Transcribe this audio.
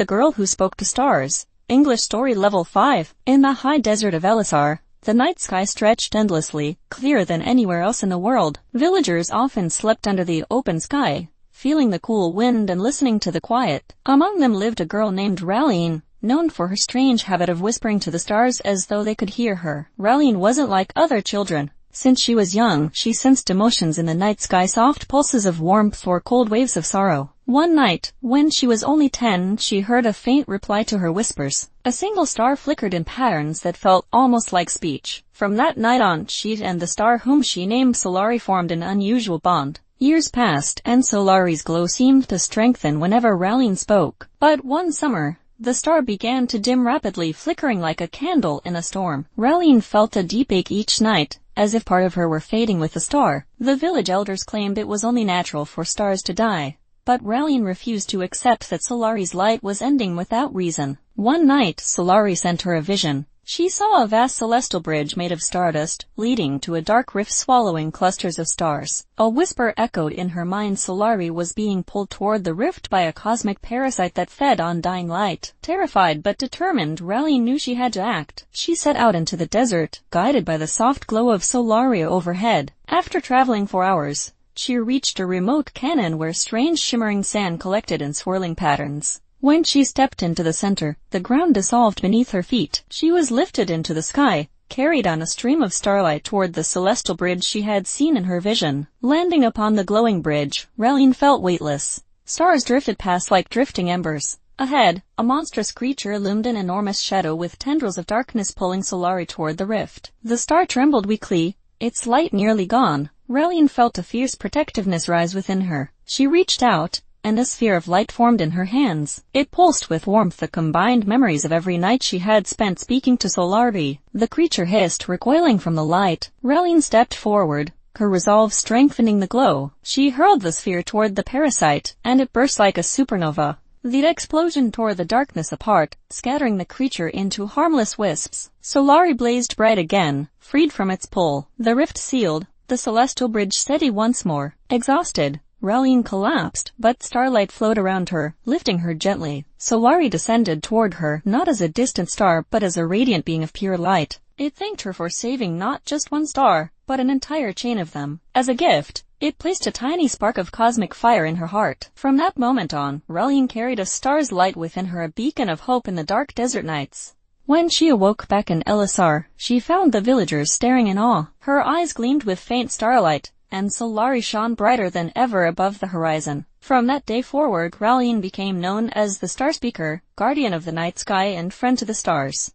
The Girl Who Spoke to Stars. English Story Level 5. In the high desert of Elisar, the night sky stretched endlessly, clearer than anywhere else in the world. Villagers often slept under the open sky, feeling the cool wind and listening to the quiet. Among them lived a girl named Raline, known for her strange habit of whispering to the stars as though they could hear her. Raline wasn't like other children. Since she was young, she sensed emotions in the night sky, soft pulses of warmth or cold waves of sorrow. One night, when she was only 10, she heard a faint reply to her whispers. A single star flickered in patterns that felt almost like speech. From that night on, she and the star whom she named Solari formed an unusual bond. Years passed, and Solari's glow seemed to strengthen whenever Raline spoke. But one summer, the star began to dim rapidly, flickering like a candle in a storm. Raline felt a deep ache each night, as if part of her were fading with the star. The village elders claimed it was only natural for stars to die, but Raline refused to accept that Solari's light was ending without reason. One night, Solari sent her a vision. She saw a vast celestial bridge made of stardust, leading to a dark rift swallowing clusters of stars. A whisper echoed in her mind. Solari was being pulled toward the rift by a cosmic parasite that fed on dying light. Terrified but determined, Raline knew she had to act. She set out into the desert, guided by the soft glow of Solari overhead. After traveling for hours, she reached a remote canyon where strange shimmering sand collected in swirling patterns. When she stepped into the center, the ground dissolved beneath her feet. She was lifted into the sky, carried on a stream of starlight toward the celestial bridge she had seen in her vision. Landing upon the glowing bridge, Raline felt weightless. Stars drifted past like drifting embers. Ahead, a monstrous creature loomed, an enormous shadow with tendrils of darkness pulling Solari toward the rift. The star trembled weakly, its light nearly gone. Raline felt a fierce protectiveness rise within her. She reached out, and a sphere of light formed in her hands. It pulsed with warmth, the combined memories of every night she had spent speaking to Solari. The creature hissed, recoiling from the light. Raline stepped forward, her resolve strengthening the glow. She hurled the sphere toward the parasite, and it burst like a supernova. The explosion tore the darkness apart, scattering the creature into harmless wisps. Solari blazed bright again, freed from its pull. The rift sealed, the celestial bridge steady once more. Exhausted, Raline collapsed, but starlight flowed around her, lifting her gently. Solari descended toward her, not as a distant star, but as a radiant being of pure light. It thanked her for saving not just one star, but an entire chain of them. As a gift, it placed a tiny spark of cosmic fire in her heart. From that moment on, Raline carried a star's light within her, a beacon of hope in the dark desert nights. When she awoke back in Elisar, she found the villagers staring in awe. Her eyes gleamed with faint starlight, and Solari shone brighter than ever above the horizon. From that day forward, Raline became known as the Star Speaker, guardian of the night sky and friend to the stars.